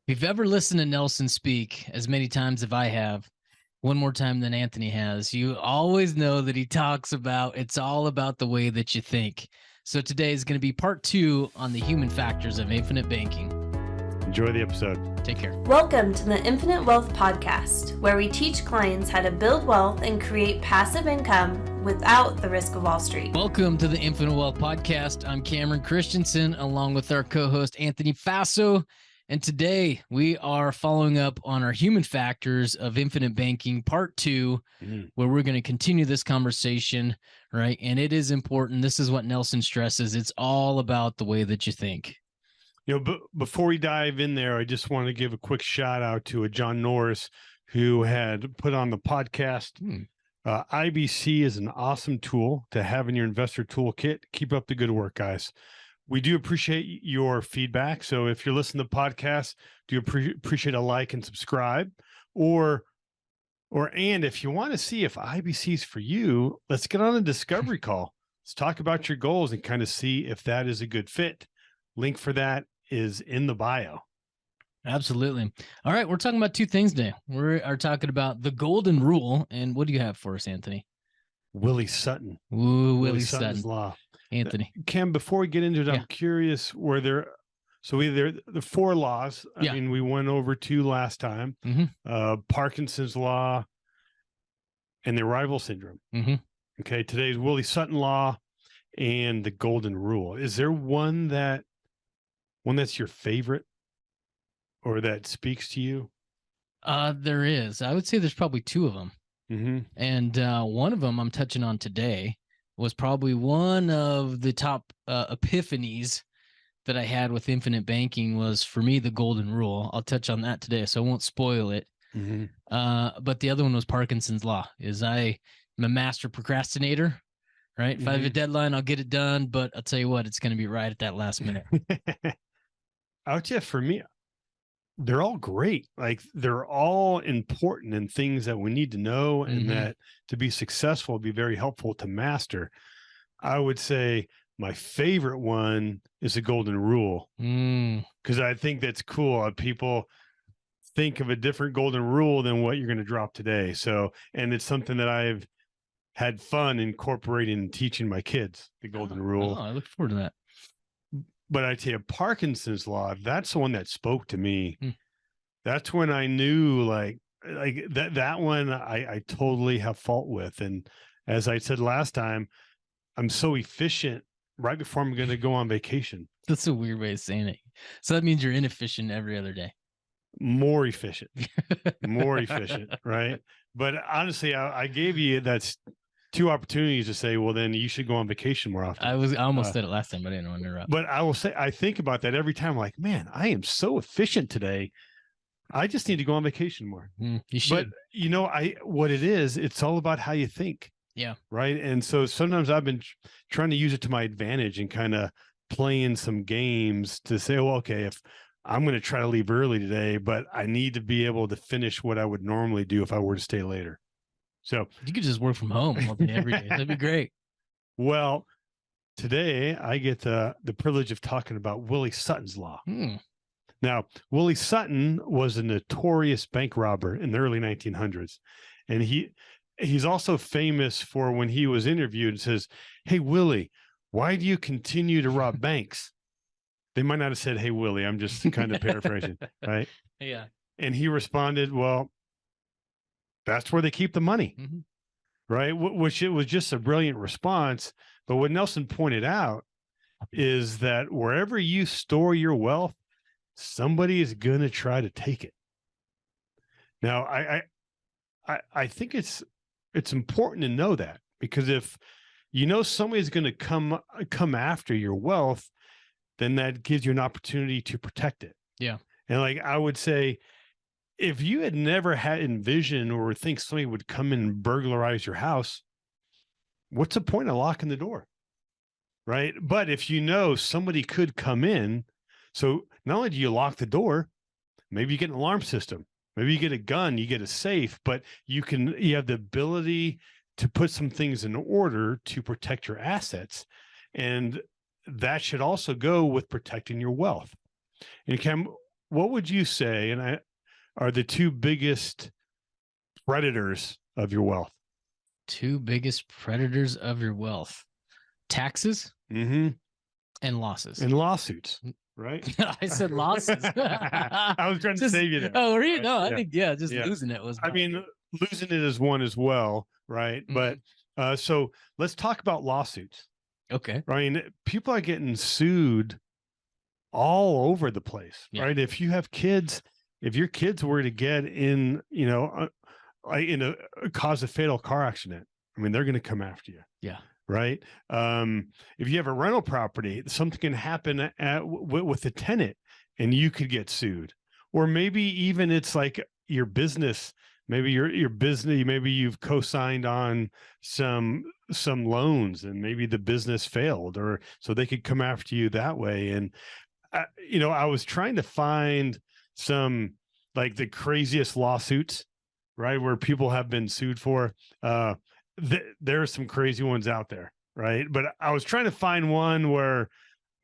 If you've ever listened to Nelson speak as many times as I have, one more time than Anthony has, you always know that he talks about it's all about the way that you think. So today is going to be part 2 on the human factors of infinite banking. Enjoy the episode. Take care. Welcome to the Infinite Wealth Podcast, where we teach clients how to build wealth and create passive income without the risk of Wall Street. Welcome to the Infinite Wealth Podcast. I'm Cameron Christensen, along with our co-host Anthony Faso. And today we are following up on our human factors of infinite banking part 2, where we're going to continue this conversation, right? And it is important. This is what Nelson stresses. It's all about the way that you think. You know, but before we dive in there, I just want to give a quick shout out to a John Norris who had put on the podcast. IBC is an awesome tool to have in your investor toolkit. Keep up the good work, guys. We do appreciate your feedback. So if you're listening to podcasts, do appreciate a like and subscribe, and if you want to see if IBC is for you, let's get on a discovery call. Let's talk about your goals and kind of see if that is a good fit. Link for that is in the bio. Absolutely. All right. We're talking about 2 things today. We are talking about the golden rule. And what do you have for us, Anthony? Willie Sutton. Ooh, Willie Sutton's Sutton. law. Anthony. Cam, before we get into it, I'm curious, the 4 laws. I mean, we went over 2 last time, Parkinson's law and the arrival syndrome. Okay. Today's Willie Sutton law and the golden rule. Is there one that's your favorite or that speaks to you? There is. I would say there's probably 2 of them. And one of them I'm touching on today was probably one of the top epiphanies that I had with infinite banking was, for me, the golden rule. I'll touch on that today, so I won't spoil it. But the other one was Parkinson's law. I'm a master procrastinator, right? If I have a deadline, I'll get it done, but I'll tell you what, it's going to be right at that last minute. I would say for me, they're all great. Like, they're all important and things that we need to know and that to be successful would be very helpful to master. I would say my favorite one is the golden rule, because I think that's cool. People think of a different golden rule than what you're going to drop today. So, and it's something that I've had fun incorporating and teaching my kids, the golden rule. Oh, I look forward to that. But I tell you, Parkinson's law, that's the one that spoke to me. That's when I knew like that one I totally have fault with. And as I said last time, I'm so efficient right before I'm going to go on vacation. That's a weird way of saying it. So that means you're inefficient every other day. More efficient, right? But honestly, I gave you that's 2 opportunities to say, well, then you should go on vacation more often. I almost said it last time, but I didn't want to interrupt. But I will say, I think about that every time. Like, man, I am so efficient today. I just need to go on vacation more. You should. But what it is, it's all about how you think. Yeah. Right. And so sometimes I've been trying to use it to my advantage and kind of playing some games to say, well, okay, if I'm going to try to leave early today, but I need to be able to finish what I would normally do if I were to stay later. So you could just work from home all day, every day. That'd be great. Well, today I get the privilege of talking about Willie Sutton's law. Now, Willie Sutton was a notorious bank robber in the early 1900s. And he's also famous for when he was interviewed and says, "Hey, Willie, why do you continue to rob banks?" They might not have said, "Hey, Willie," I'm just kind of paraphrasing, right? Yeah. And he responded, "Well, that's where they keep the money," right? Which it was just a brilliant response. But what Nelson pointed out is that wherever you store your wealth, somebody is going to try to take it. Now, I think it's important to know that, because if you know somebody's going to come after your wealth, then that gives you an opportunity to protect it. Yeah. And like I would say, if you had never had envision or think somebody would come in and burglarize your house, what's the point of locking the door? Right. But if you know somebody could come in, so not only do you lock the door, maybe you get an alarm system, maybe you get a gun, you get a safe, but you have the ability to put some things in order to protect your assets. And that should also go with protecting your wealth. And Cam, what would you say are the two biggest predators of your wealth? Two biggest predators of your wealth: taxes and losses and lawsuits. Right? I said losses. I was trying to save you there. Oh, were you? Right? No, I think losing it was. I mean, losing it is one as well, right? But so let's talk about lawsuits. Okay. I mean, people are getting sued all over the place, right? If you have kids, if your kids were to get in, cause a fatal car accident, I mean, they're going to come after you. Yeah. Right. If you have a rental property, something can happen with the tenant and you could get sued. Or maybe even it's like your business, maybe your business, maybe you've co-signed on some loans and maybe the business failed, or so they could come after you that way. And, I was trying to find some like the craziest lawsuits, right, where people have been sued for. There are some crazy ones out there, right? But I was trying to find one where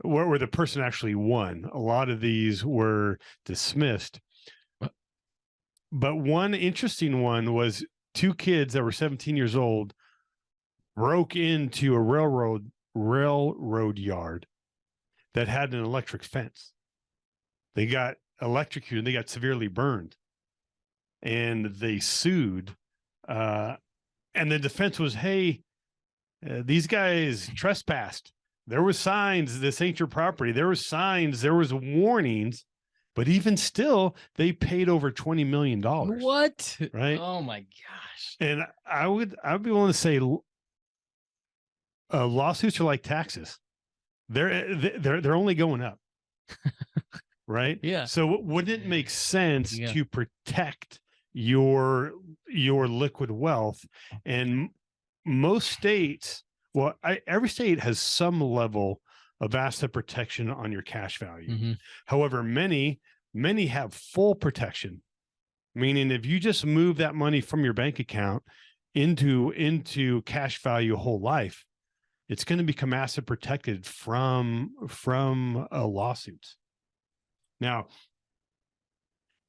the person actually won. A lot of these were dismissed. But one interesting one was two kids that were 17 years old broke into a railroad yard that had an electric fence. They got electrocuted. They got severely burned, and they sued. And the defense was, hey, these guys trespassed. There was signs, this ain't your property. There was signs, there was warnings, but even still, they paid over $20 million. What? Right? Oh my gosh. And I'd be willing to say lawsuits are like taxes. They're only going up. Right? Yeah. So wouldn't it make sense to protect your liquid wealth? And most states, every state has some level of asset protection on your cash value. However, many have full protection, meaning if you just move that money from your bank account into cash value whole life, it's going to become asset protected from lawsuits. Now,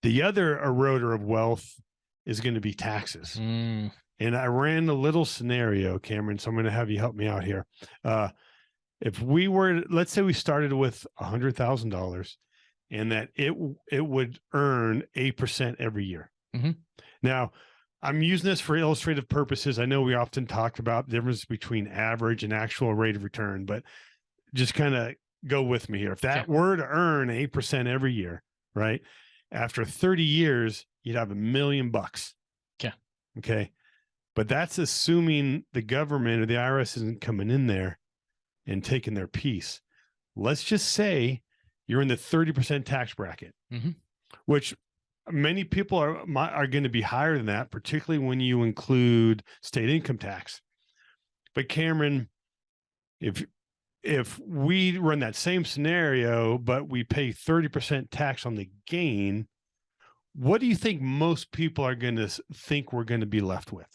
the other eroder of wealth is going to be taxes. And I ran a little scenario, Cameron, so I'm going to have you help me out here. If we were, let's say we started with $100,000 and that it would earn 8% every year. Now, I'm using this for illustrative purposes. I know we often talk about the difference between average and actual rate of return, but just kind of go with me here. If that were to earn 8% every year, right? After 30 years, you'd have $1 million. Okay. But that's assuming the government or the IRS isn't coming in there and taking their piece. Let's just say you're in the 30% tax bracket, which many people are going to be higher than that, particularly when you include state income tax. But Cameron, if we run that same scenario, but we pay 30% tax on the gain, what do you think most people are going to think we're going to be left with?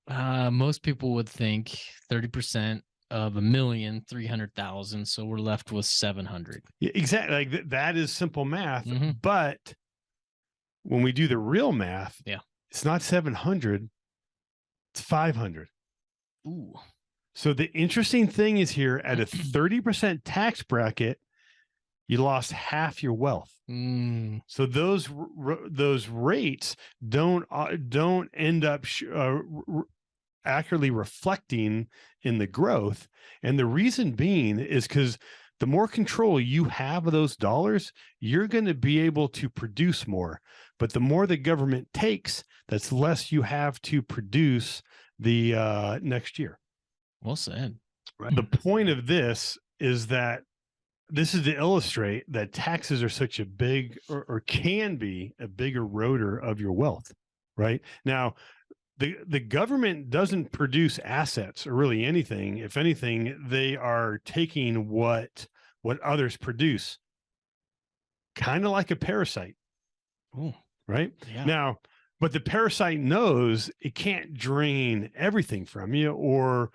Most people would think 30% of $1,300,000. So we're left with 700. Yeah, exactly. Like that is simple math. But when we do the real math, it's not 700, it's 500. Ooh. So the interesting thing is here at a 30% tax bracket, you lost half your wealth. So those rates don't end up accurately reflecting in the growth. And the reason being is because the more control you have of those dollars, you're going to be able to produce more. But the more the government takes, that's less you have to produce the next year. Well said. Right. The point of this is that this is to illustrate that taxes are such a big or can be a big eroder of your wealth. Right now, the government doesn't produce assets or really anything. If anything, they are taking what others produce, kind of like a parasite. Ooh. Right? Yeah. Now, but the parasite knows it can't drain everything from you, or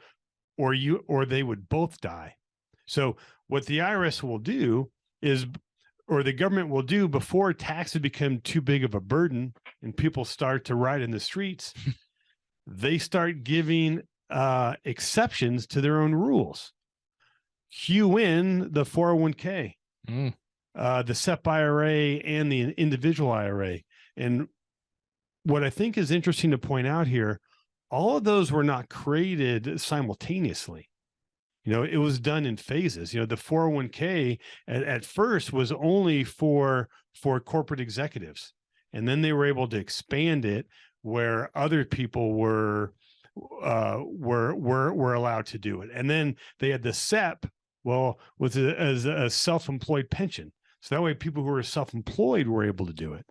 they would both die. So what the IRS will do is, the government will do before taxes become too big of a burden and people start to riot in the streets, they start giving exceptions to their own rules. Cue in the 401k, the SEP IRA and the individual IRA. And what I think is interesting to point out here, all of those were not created simultaneously. It was done in phases. The 401k at first was only for corporate executives. And then they were able to expand it where other people were allowed to do it. And then they had the SEP, was as a self-employed pension. So that way people who were self-employed were able to do it.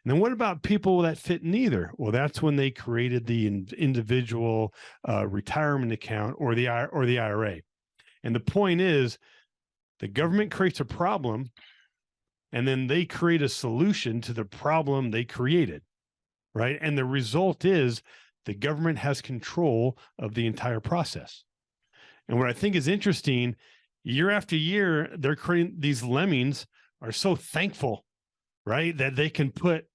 And then what about people that fit neither? Well, that's when they created the individual retirement account or the IRA. And the point is, the government creates a problem, and then they create a solution to the problem they created, right? And the result is the government has control of the entire process. And what I think is interesting, year after year, they're creating, these lemmings are so thankful, right, that they can put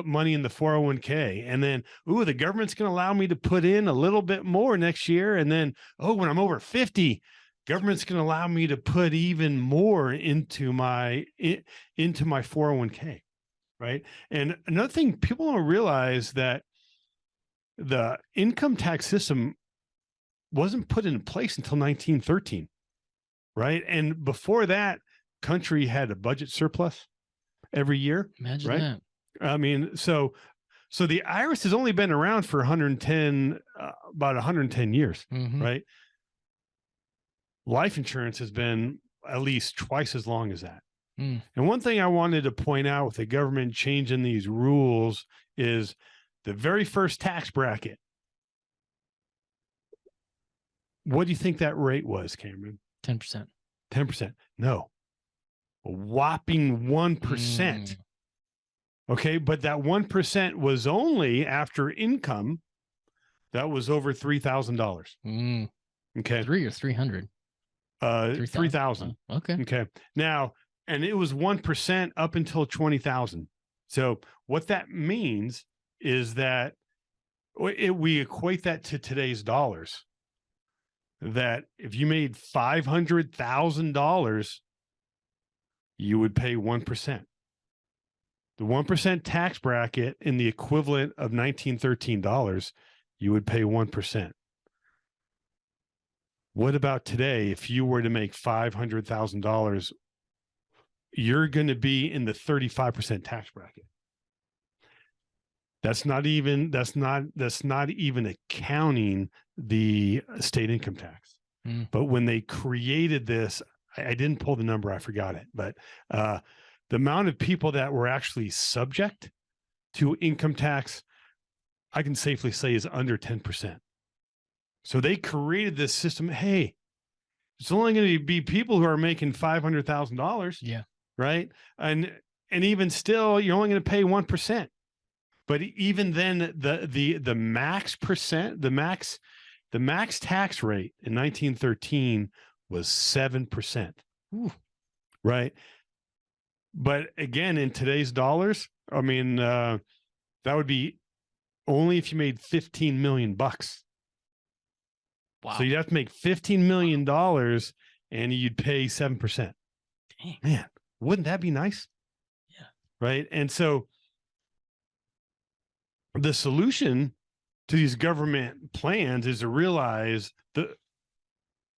money in the 401k, and then, the government's going to allow me to put in a little bit more next year. And then, when I'm over 50, government's going to allow me to put even more into my 401k, right? And another thing, people don't realize that the income tax system wasn't put in place until 1913, right? And before that, country had a budget surplus every year. Imagine right? that. I mean, so the IRS has only been around for about 110 years, right? Life insurance has been at least twice as long as that. And one thing I wanted to point out with the government changing these rules is the very first tax bracket. What do you think that rate was, Cameron? 10%. 10%. No, a whopping 1%. Okay, but that 1% was only after income that was over $3,000. Okay, 3 or 300. 3,000. Okay. Now, and it was 1% up until 20,000. So what that means is that we equate that to today's dollars. That if you made $500,000, you would pay 1%. The 1% tax bracket in the equivalent of $1913, you would pay 1%. What about today? If you were to make $500,000, you're going to be in the 35% tax bracket. That's not even accounting the state income tax. But when they created this, I didn't pull the number, I forgot it, but the amount of people that were actually subject to income tax, I can safely say, is under 10%. So they created this system. Hey, it's only going to be people who are making $500,000. Yeah. Right. And even still, you're only going to pay 1%. But even then, the max percent, the max tax rate in 1913 was 7%. Ooh. Right. But again, in today's dollars, I mean, that would be only if you made $15 million. Wow. So you'd have to make $15 million and you'd pay 7%. Dang. Man, wouldn't that be nice? Yeah. Right. And so the solution to these government plans is to realize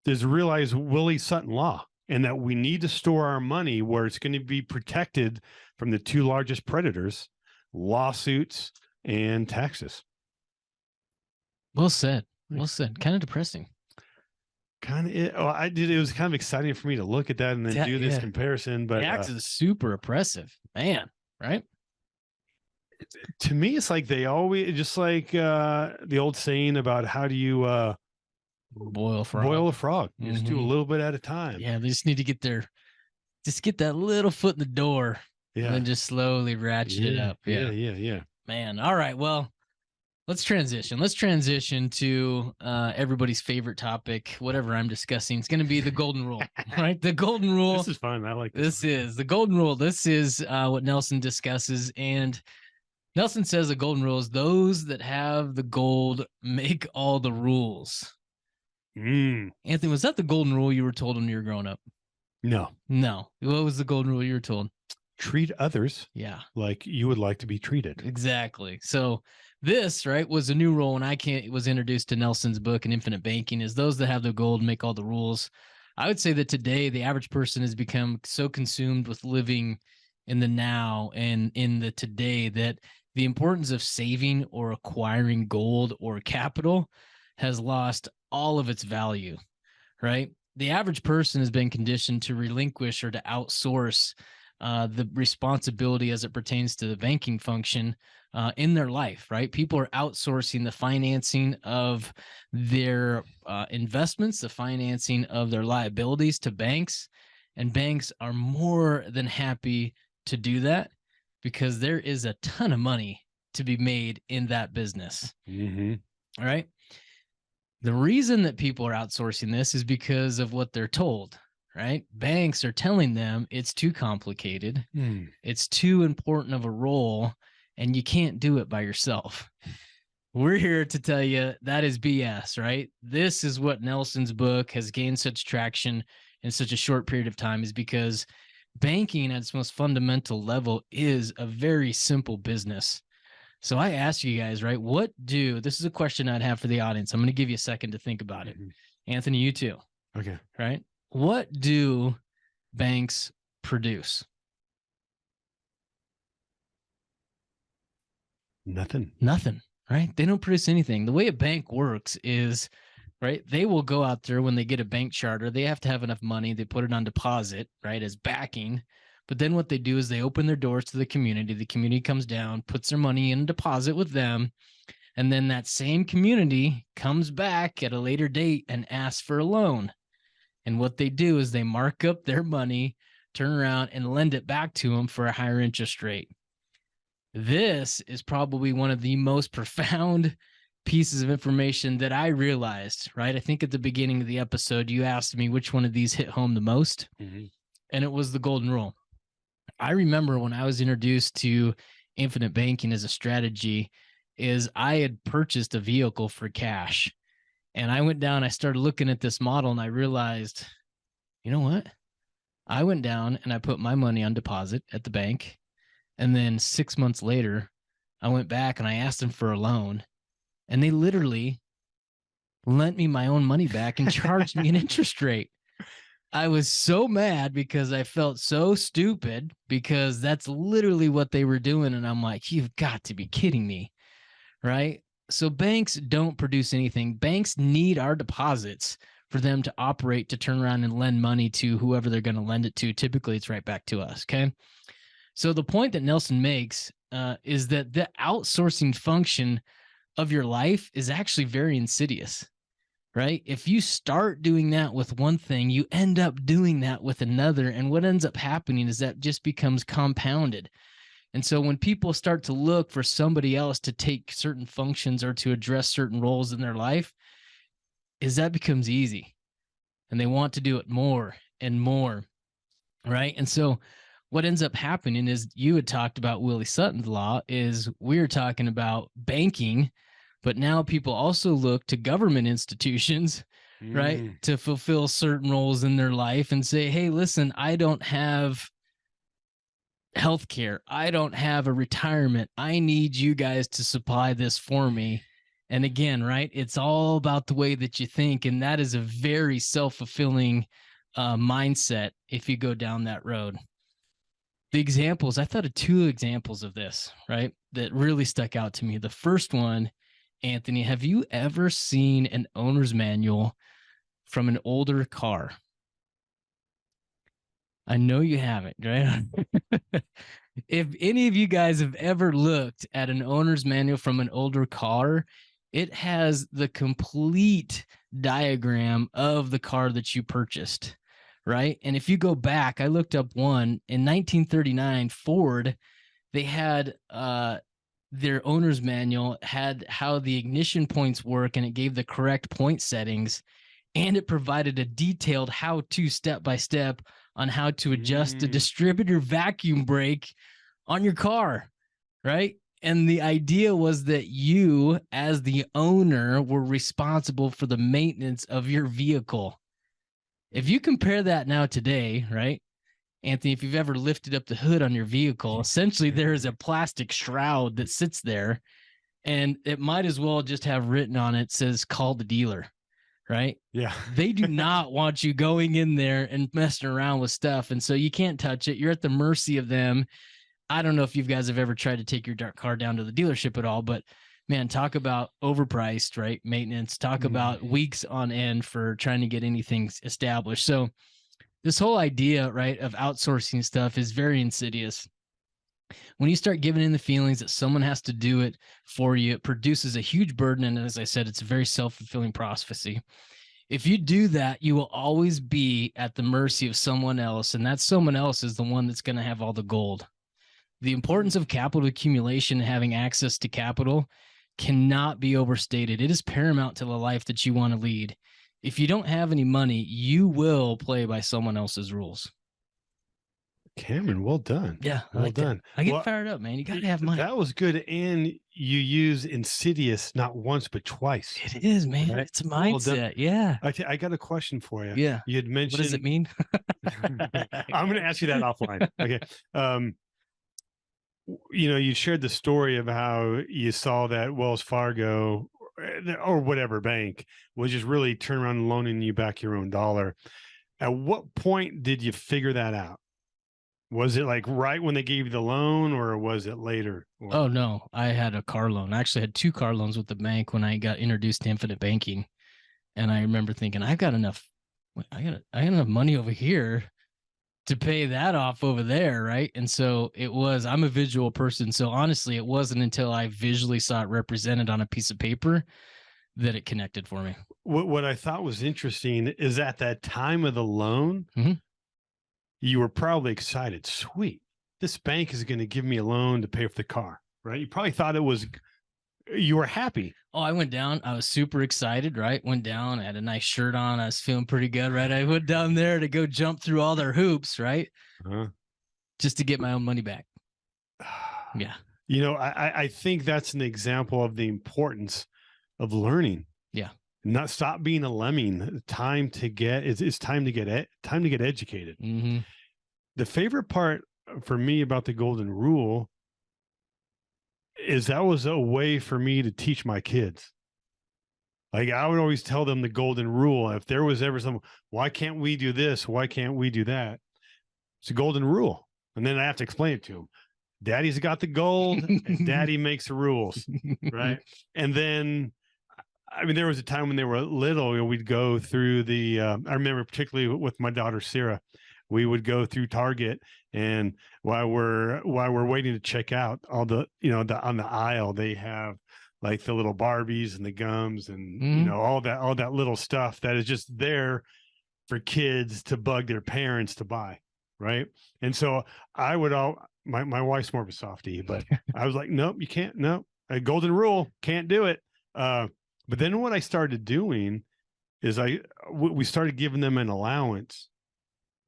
Willie Sutton law, and that we need to store our money where it's going to be protected from the two largest predators, lawsuits and taxes. Well said. Well said. Kind of depressing. It was kind of exciting for me to look at that and then do this comparison. But tax is super oppressive, man. Right? To me, it's like they always, just like the old saying about how do you boil a frog. You just do a little bit at a time. Yeah, they just need to get that little foot in the door. Yeah, and then just slowly ratchet it up. Yeah. Yeah. Man, all right. Well, Let's transition to everybody's favorite topic, whatever I'm discussing. It's going to be the golden rule, right? The golden rule. This is fun. I like this. This is the golden rule. This is what Nelson discusses. And Nelson says the golden rule is those that have the gold make all the rules. Anthony, was that the golden rule you were told when you were growing up? No. What was the golden rule you were told? Treat others like you would like to be treated. Exactly. So this, right, was a new rule when I was introduced to Nelson's book and Infinite Banking, is those that have the gold make all the rules. I would say that today the average person has become so consumed with living in the now and in the today that the importance of saving or acquiring gold or capital has lost all of its value, right? The average person has been conditioned to relinquish or to outsource the responsibility as it pertains to the banking function in their life, right? People are outsourcing the financing of their investments, the financing of their liabilities to banks, and banks are more than happy to do that because there is a ton of money to be made in that business. All right. The reason that people are outsourcing this is because of what they're told, right? Banks are telling them it's too complicated. It's too important of a role, and you can't do it by yourself. We're here to tell you that is BS, right? This is what Nelson's book has gained such traction in such a short period of time, is because banking at its most fundamental level is a very simple business. So I ask you guys, right, this is a question I'd have for the audience. I'm going to give you a second to think about it. Anthony, you too. Okay. Right? What do banks produce? Nothing, right? They don't produce anything. The way a bank works is, right, they will go out there when they get a bank charter. They have to have enough money. They put it on deposit, right, as backing. But then what they do is they open their doors to the community. The community comes down, puts their money in a deposit with them. And then that same community comes back at a later date and asks for a loan. And what they do is they mark up their money, turn around and lend it back to them for a higher interest rate. This is probably one of the most profound pieces of information that I realized, right? I think at the beginning of the episode, you asked me which one of these hit home the most. And it was the golden rule. I remember when I was introduced to infinite banking as a strategy, is I had purchased a vehicle for cash. And I went down, I started looking at this model, and I realized, you know what? I went down and I put my money on deposit at the bank. And then 6 months later, I went back and I asked them for a loan. And they literally lent me my own money back and charged me an interest rate. I was so mad because I felt so stupid, because that's literally what they were doing. And I'm like, you've got to be kidding me, right? So banks don't produce anything. Banks need our deposits for them to operate, to turn around and lend money to whoever they're going to lend it to. Typically, it's right back to us, okay? So the point that Nelson makes is that the outsourcing function of your life is actually very insidious. Right? If you start doing that with one thing, you end up doing that with another. And what ends up happening is that just becomes compounded. And so when people start to look for somebody else to take certain functions or to address certain roles in their life, is that becomes easy. And they want to do it more and more. Right? And so what ends up happening is, you had talked about Willie Sutton's law, is we're talking about banking. But now people also look to government institutions, right, to fulfill certain roles in their life and say, hey, listen, I don't have healthcare. I don't have a retirement. I need you guys to supply this for me. And again, right, it's all about the way that you think. And that is a very self-fulfilling mindset if you go down that road. The examples, I thought of two examples of this, right, that really stuck out to me. The first one, Anthony, have you ever seen an owner's manual from an older car? I know you haven't, right? If any of you guys have ever looked at an owner's manual from an older car, it has the complete diagram of the car that you purchased, right? And if you go back, I looked up one in 1939, Ford, they had their owner's manual had how the ignition points work, and it gave the correct point settings, and it provided a detailed how-to step-by-step on how to adjust the distributor vacuum brake on your car, right? And the idea was that you, as the owner, were responsible for the maintenance of your vehicle. If you compare that now today, right, Anthony, if you've ever lifted up the hood on your vehicle, essentially there is a plastic shroud that sits there, and it might as well just have written on it, says call the dealer, right? Yeah. They do not want you going in there and messing around with stuff. And so you can't touch it. You're at the mercy of them. I don't know if you guys have ever tried to take your car down to the dealership at all, but man, talk about overpriced, right? Maintenance, talk about weeks on end for trying to get anything established. So this whole idea, right, of outsourcing stuff is very insidious. When you start giving in the feelings that someone has to do it for you, it produces a huge burden. And as I said, it's a very self-fulfilling prophecy. If you do that, you will always be at the mercy of someone else. And that someone else is the one that's going to have all the gold. The importance of capital accumulation and having access to capital cannot be overstated. It is paramount to the life that you want to lead. If you don't have any money, you will play by someone else's rules. Cameron, well done. Yeah, well done. I get fired up, man. You got to have money. That was good. And you use insidious not once, but twice. It is, man. Right? It's a mindset. Well, yeah. I got a question for you. Yeah. You had mentioned. What does it mean? I'm going to ask you that offline. Okay. You shared the story of how you saw that Wells Fargo or whatever bank was just really turn around and loaning you back your own dollar. At what point did you figure that out? Was it like right when they gave you the loan, or was it later? Oh, no. I had a car loan. I actually had 2 car loans with the bank when I got introduced to infinite banking. And I remember thinking, I got enough money over here to pay that off over there, right? And so I'm a visual person. So honestly, it wasn't until I visually saw it represented on a piece of paper that it connected for me. What I thought was interesting is at that time of the loan, you were probably excited. Sweet. This bank is going to give me a loan to pay for the car, right? You probably thought you were happy. Oh, I went down. I was super excited, right? Went down. I had a nice shirt on. I was feeling pretty good, right? I went down there to go jump through all their hoops, right? Just to get my own money back. Yeah. I think that's an example of the importance of learning. Yeah. Not stop being a lemming. It's time to get educated. Mm-hmm. The favorite part for me about the golden rule is that was a way for me to teach my kids. Like I would always tell them the golden rule. If there was ever why can't we do this? Why can't we do that? It's a golden rule. And then I have to explain it to them. Daddy's got the gold and daddy makes the rules. Right. And then, there was a time when they were little, we'd go through I remember particularly with my daughter, Sarah, we would go through Target, and while we're waiting to check out, all the on the aisle, they have like the little Barbies and the gums and all that little stuff that is just there for kids to bug their parents to buy. Right. And so I would my wife's more of a softie, but I was like, nope, you can't. No, a golden rule, can't do it. But then what I started doing is we started giving them an allowance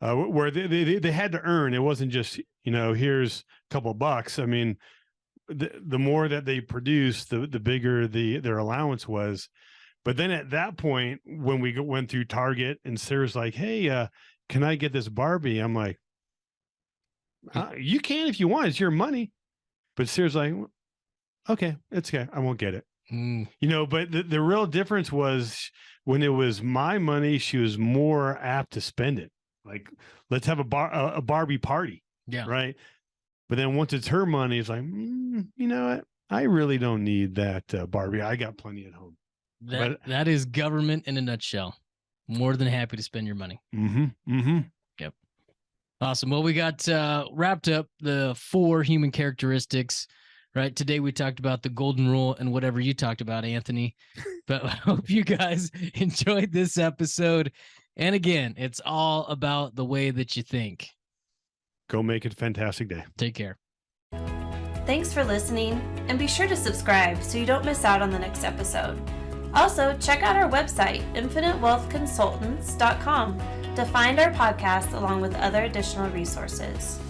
where they had to earn. It wasn't just, here's a couple of bucks. The more that they produced, the bigger their allowance was. But then at that point, when we went through Target and Sarah's like, hey, can I get this Barbie? I'm like, you can if you want. It's your money. But Sarah's like, okay, it's okay. I won't get it. But the real difference was when it was my money, she was more apt to spend it. Like, let's have a Barbie party. Yeah. Right. But then once it's her money, it's like, you know what? I really don't need that Barbie. I got plenty at home. That is government in a nutshell. More than happy to spend your money. Yep. Awesome. Well, we got wrapped up the 4 human characteristics. Right. Today we talked about the golden rule and whatever you talked about, Anthony. But I hope you guys enjoyed this episode. And again, it's all about the way that you think. Go make it a fantastic day. Take care. Thanks for listening, and be sure to subscribe so you don't miss out on the next episode. Also, check out our website, infinitewealthconsultants.com, to find our podcast along with other additional resources.